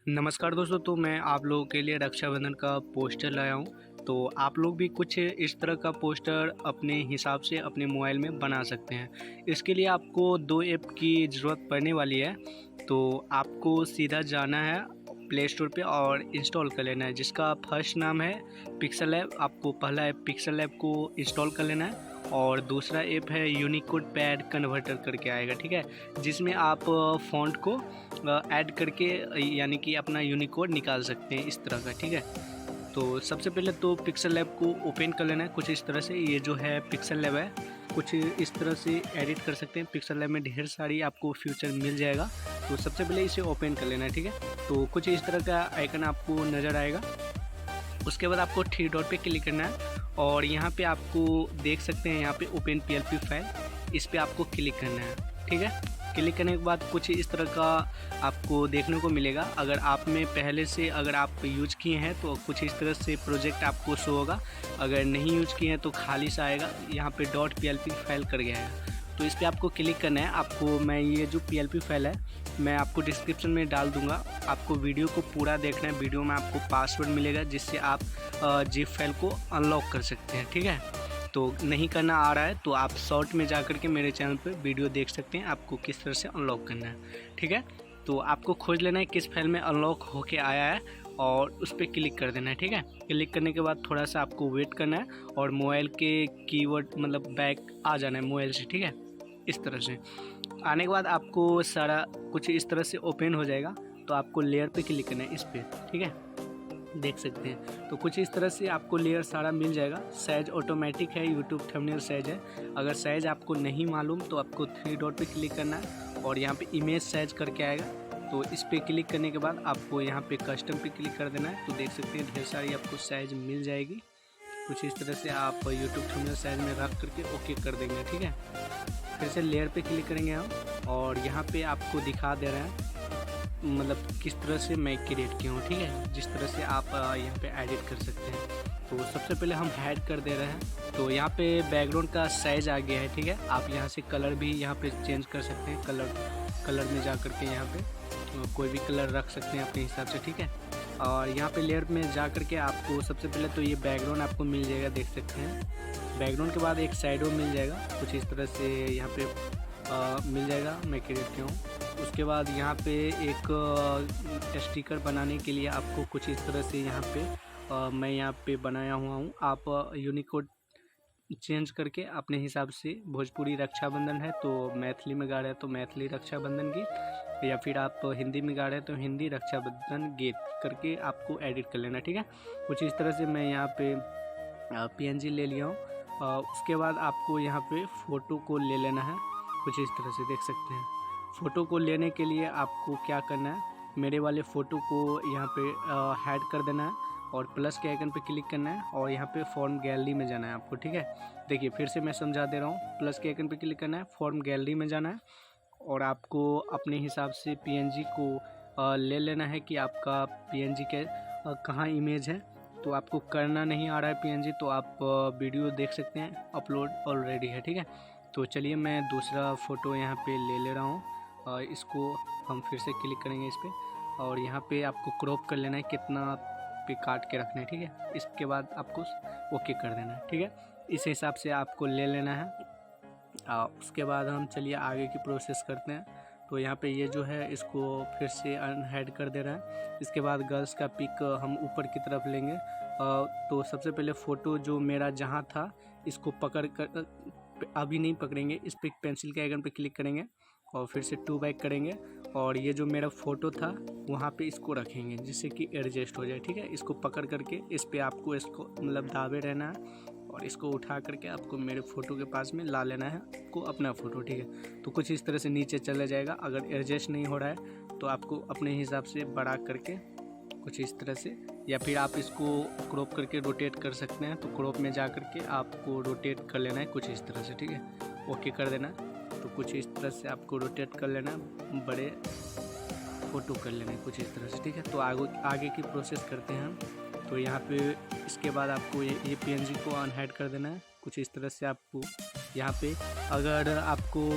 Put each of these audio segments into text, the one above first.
नमस्कार दोस्तों, तो मैं आप लोगों के लिए रक्षाबंधन का पोस्टर लाया हूँ। तो आप लोग भी कुछ इस तरह का पोस्टर अपने हिसाब से अपने मोबाइल में बना सकते हैं। इसके लिए आपको 2 ऐप की ज़रूरत पड़ने वाली है। तो आपको सीधा जाना है प्ले स्टोर पे और इंस्टॉल कर लेना है, जिसका फर्स्ट नाम है पिक्सल ऐप। आपको पहला ऐप पिक्सल ऐप को इंस्टॉल कर लेना है और दूसरा ऐप है यूनिकोड पैड कन्वर्टर करके आएगा, ठीक है, जिसमें आप फ़ॉन्ट को ऐड करके यानी कि अपना यूनिकोड निकाल सकते हैं इस तरह का, ठीक है। तो सबसे पहले तो पिक्सल लैब को ओपन कर लेना है कुछ इस तरह से। ये जो है पिक्सल लैब है, कुछ इस तरह से एडिट कर सकते हैं। पिक्सल लैब में ढेर सारी आपको फीचर मिल जाएगा। तो सबसे पहले इसे ओपन कर लेना है, ठीक है। तो कुछ इस तरह का आइकन आपको नज़र आएगा। उसके बाद आपको थ्री डॉट पे क्लिक करना है और यहाँ पे आपको देख सकते हैं, यहाँ पे ओपन पीएलपी फाइल, इस पे आपको क्लिक करना है, ठीक है। क्लिक करने के बाद कुछ इस तरह का आपको देखने को मिलेगा। अगर आप में पहले से अगर आप यूज किए हैं तो कुछ इस तरह से प्रोजेक्ट आपको शो होगा। अगर नहीं यूज किए हैं तो खाली सा आएगा, यहाँ पे डॉट पीएलपी फाइल कर गया है। तो इस पर आपको क्लिक करना है। आपको मैं ये जो पीएलपी फाइल है मैं आपको डिस्क्रिप्शन में डाल दूंगा। आपको वीडियो को पूरा देखना है। वीडियो में आपको पासवर्ड मिलेगा जिससे आप जिप फाइल को अनलॉक कर सकते हैं, ठीक है। तो नहीं करना आ रहा है तो आप शॉर्ट में जा कर के मेरे चैनल पे वीडियो देख सकते हैं आपको किस तरह से अनलॉक करना है, ठीक है। तो आपको खोज लेना है किस फाइल में अनलॉक होके आया है और उस पर क्लिक कर देना है, ठीक है। क्लिक करने के बाद थोड़ा सा आपको वेट करना है और मोबाइल के कीवर्ड मतलब बैक आ जाना है मोबाइल से, ठीक है। इस तरह से आने के बाद आपको सारा कुछ इस तरह से ओपन हो जाएगा। तो आपको लेयर पे क्लिक करना है इस पर, ठीक है, देख सकते हैं। तो कुछ इस तरह से आपको लेयर सारा मिल जाएगा। साइज ऑटोमेटिक है, यूट्यूब थंबनेल साइज है। अगर साइज आपको नहीं मालूम तो आपको थ्री डॉट पे क्लिक करना है और यहाँ पे इमेज साइज करके आएगा। तो इस पर क्लिक करने के बाद आपको यहाँ पे कस्टम पे क्लिक कर देना है। तो देख सकते हैं ढेर सारी आपको साइज मिल जाएगी। कुछ इस तरह से आप यूट्यूब थंबनेल साइज में रख करके ओके कर देंगे, ठीक है। फिर से लेयर पे क्लिक करेंगे हम और यहाँ पे आपको दिखा दे रहा है मतलब किस तरह से मैं क्रिएट किया हूँ, ठीक है, जिस तरह से आप यहाँ पे एडिट कर सकते हैं। तो सबसे पहले हम हाइड कर दे रहे हैं। तो यहाँ पे बैकग्राउंड का साइज आ गया है, ठीक है। आप यहाँ से कलर भी यहाँ पे चेंज कर सकते हैं। कलर में जा कर के यहाँ पे कोई भी कलर रख सकते हैं अपने हिसाब से, ठीक है। और यहाँ पे लेयर में जा कर के आपको सबसे पहले तो ये बैकग्राउंड आपको मिल जाएगा, देख सकते हैं। बैकग्राउंड के बाद एक साइडो मिल जाएगा, कुछ इस तरह से यहाँ पे मिल जाएगा, मैं क्रिएट किया हूँ। उसके बाद यहाँ पे एक स्टिकर बनाने के लिए आपको कुछ इस तरह से यहाँ पे मैं यहाँ पे बनाया हुआ हूँ। आप यूनिकोड चेंज करके अपने हिसाब से, भोजपुरी रक्षाबंधन है तो मैथिली में गा रहे हैं तो मैथिली रक्षाबंधन गीत, या फिर आप हिंदी में गा रहे हैं तो हिंदी रक्षाबंधन गीत करके आपको एडिट कर लेना, ठीक है। कुछ इस तरह से मैं यहाँ पे पीएनजी ले लिया हूँ। उसके बाद आपको यहाँ पे फ़ोटो को ले लेना है, कुछ इस तरह से देख सकते हैं। फ़ोटो को लेने के लिए आपको क्या करना है, मेरे वाले फ़ोटो को यहाँ पे हाइड कर देना है और प्लस के आइकन पे क्लिक करना है और यहाँ पे फॉर्म गैलरी में जाना है आपको, ठीक है। देखिए फिर से मैं समझा दे रहा हूँ। प्लस के आइकन पे क्लिक करना है, फॉर्म गैलरी में जाना है और आपको अपने हिसाब से पीएनजी को ले लेना है कि आपका पीएनजी के कहाँ इमेज है। तो आपको करना नहीं आ रहा है पीएनजी तो आप वीडियो देख सकते हैं, अपलोड ऑलरेडी है, ठीक है। तो चलिए मैं दूसरा फ़ोटो यहाँ पे ले रहा हूँ। इसको हम फिर से क्लिक करेंगे इस पर और यहाँ पे आपको क्रॉप कर लेना है, कितना पे काट के रखना है, ठीक है। इसके बाद आपको ओके कर देना है, ठीक है। इस हिसाब से आपको ले लेना है। उसके बाद हम चलिए आगे की प्रोसेस करते हैं। तो यहाँ पे ये जो है इसको फिर से अनहाइड कर दे रहा है। इसके बाद गर्ल्स का पिक हम ऊपर की तरफ लेंगे। तो सबसे पहले फ़ोटो जो मेरा जहाँ था इसको पकड़ कर, अभी नहीं पकड़ेंगे, इस पर पेंसिल के आइकन पे क्लिक करेंगे और फिर से 2 बैक करेंगे और ये जो मेरा फ़ोटो था वहाँ पे इसको रखेंगे जिससे कि एडजस्ट हो जाए, ठीक है। इसको पकड़ करके इस पे आपको इसको मतलब दाबे रहना है और इसको उठा करके आपको मेरे फ़ोटो के पास में ला लेना है, आपको अपना फ़ोटो, ठीक है। तो कुछ इस तरह से नीचे चला जाएगा। अगर एडजस्ट नहीं हो रहा है तो आपको अपने हिसाब से बड़ा करके कुछ इस तरह से, या फिर आप इसको क्रॉप करके रोटेट कर सकते हैं। तो क्रॉप में जा कर के आपको रोटेट कर लेना है कुछ इस तरह से, ठीक है, ओके कर देना। तो कुछ इस तरह से आपको रोटेट कर लेना, बड़े फ़ोटो कर लेना है कुछ इस तरह से, ठीक है। तो आगे की प्रोसेस करते हैं हम। तो यहाँ पे इसके बाद आपको ये पीएनजी को अनहाइड कर देना है कुछ इस तरह से। आपको यहाँ पे अगर आपको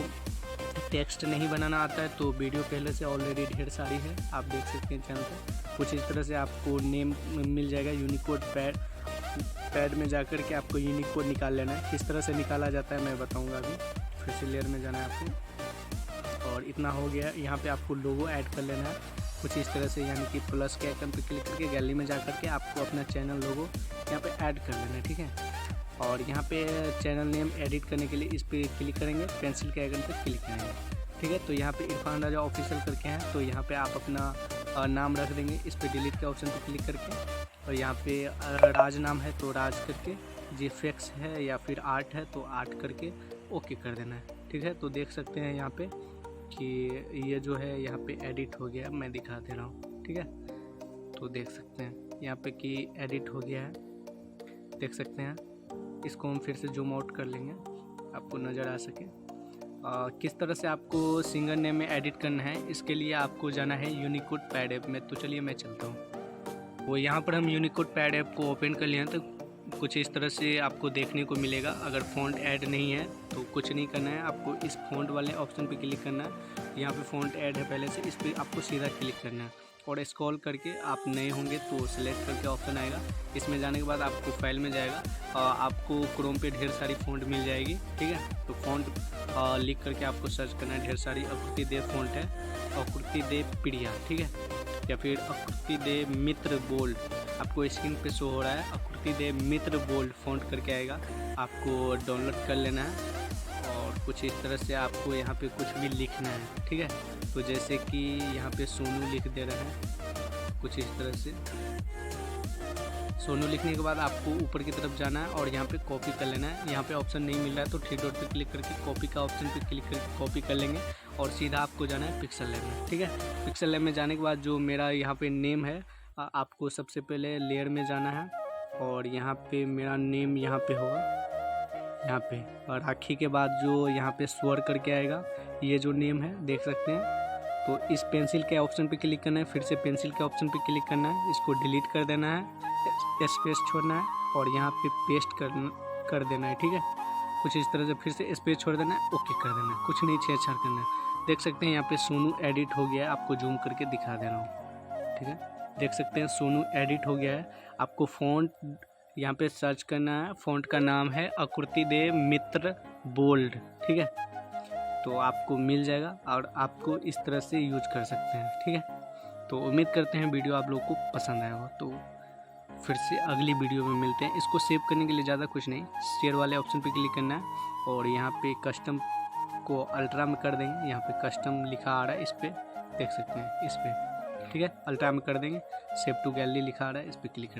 टेक्स्ट नहीं बनाना आता है तो वीडियो पहले से ऑलरेडी ढेर सारी है, आप देख सकते हैं चैनल पर। कुछ इस तरह से आपको नेम मिल जाएगा। यूनिकोड पैड में जाकर के आपको यूनिकोड निकाल लेना है। किस तरह से निकाला जाता है मैं बताऊंगा अभी। फिर से लेयर में जाना है आपको और इतना हो गया। यहाँ पे आपको लोगो ऐड कर लेना है कुछ इस तरह से, यानी कि प्लस के आइकन पे क्लिक करके गैलरी में जा करके आपको अपना चैनल लोगो यहाँ पे ऐड कर लेना है, ठीक है। और यहाँ पे चैनल नेम एडिट करने के लिए इस पर क्लिक करेंगे, पेंसिल के आइकन पे क्लिक करेंगे, ठीक है। तो यहाँ पे इरफान राजा ऑफिशियल करके हैं, तो यहाँ पे आप अपना नाम रख देंगे। इस पर डिलीट के ऑप्शन पे क्लिक करके और यहाँ पे राज नाम है तो राज करके, जीफेक्स है या फिर आर्ट है तो आर्ट करके ओके कर देना है, ठीक है। तो देख सकते हैं यहाँ पे कि ये जो है यहाँ पे एडिट हो गया, मैं दिखा दे रहा हूँ, ठीक है। तो देख सकते हैं यहाँ पे कि एडिट हो गया है, देख सकते हैं। इसको हम फिर से जूम आउट कर लेंगे, आपको नज़र आ सके। किस तरह से आपको सिंगर नेम में एडिट करना है, इसके लिए आपको जाना है यूनिकोड पैड ऐप में। तो चलिए मैं चलता हूँ। वो यहाँ पर हम यूनिकोड पैड ऐप को ओपन कर लिए हैं, तो कुछ इस तरह से आपको देखने को मिलेगा। अगर फ़ॉन्ट ऐड नहीं है तो कुछ नहीं करना है, आपको इस फ़ॉन्ट वाले ऑप्शन पे क्लिक करना है। यहाँ पे फ़ॉन्ट ऐड है पहले से, इस पर आपको सीधा क्लिक करना है और स्क्रॉल करके आप नए होंगे तो सिलेक्ट करके ऑप्शन आएगा। इसमें जाने के बाद आपको फाइल में जाएगा, आपको क्रोम पे ढेर सारी फ़ॉन्ट मिल जाएगी, ठीक है। तो फ़ॉन्ट लिख करके आपको सर्च करना है। ढेर सारी आकृति देव फ़ॉन्ट है, आकृति देव प्रिया, ठीक है, या फिर आकृति देव मित्र बोल्ड, आपको स्क्रीन पे शो हो रहा है। आकृति देव मित्र बोल्ड फ़ॉन्ट करके आएगा, आपको डाउनलोड कर लेना है। और कुछ इस तरह से आपको यहाँ पे कुछ भी लिखना है, ठीक है। तो जैसे कि यहाँ पे सोनू लिख दे रहे हैं, कुछ इस तरह से सोनू लिखने के बाद आपको ऊपर की तरफ जाना है और यहाँ पे कॉपी कर लेना है। यहाँ पे ऑप्शन नहीं मिल रहा है तो थ्री डॉट पे क्लिक करके कॉपी का ऑप्शन पे क्लिक करके कॉपी कर लेंगे और सीधा आपको जाना है पिक्सल लैब में, ठीक है। पिक्सल लैब में जाने के बाद जो मेरा यहाँ पे नेम है, आपको सबसे पहले लेयर में जाना है और यहाँ पे मेरा नेम यहाँ पे होगा, यहाँ पे, और राखी के बाद जो यहाँ पे स्वर करके आएगा, ये जो नेम है देख सकते हैं। तो इस पेंसिल के ऑप्शन पे क्लिक करना है, फिर से पेंसिल के ऑप्शन पे क्लिक करना है, इसको डिलीट कर देना है, स्पेस छोड़ना है और यहाँ पे पेस्ट कर देना है, ठीक है। कुछ इस तरह से फिर से स्पेस छोड़ देना है, ओके कर देना है, कुछ नहीं छेड़छाड़ करना है। देख सकते हैं यहाँ पे सोनू एडिट हो गया है, आपको जूम करके दिखा दे रहा हूँ, ठीक है। देख सकते हैं सोनू एडिट हो गया है। आपको फ़ॉन्ट यहाँ पे सर्च करना है, फ़ॉन्ट का नाम है आकृति देव मित्र बोल्ड, ठीक है। तो आपको मिल जाएगा और आपको इस तरह से यूज कर सकते हैं, ठीक है। तो उम्मीद करते हैं वीडियो आप लोग को पसंद आया हो। तो फिर से अगली वीडियो में मिलते हैं। इसको सेव करने के लिए ज़्यादा कुछ नहीं, शेयर वाले ऑप्शन पे क्लिक करना है और यहाँ पे कस्टम को अल्ट्रा में कर देंगे। यहाँ पे कस्टम लिखा आ रहा है, इस पर देख सकते हैं, इस पर, ठीक है, अल्ट्रा में कर देंगे। सेव टू गैलरी लिखा आ रहा है, इस पर क्लिक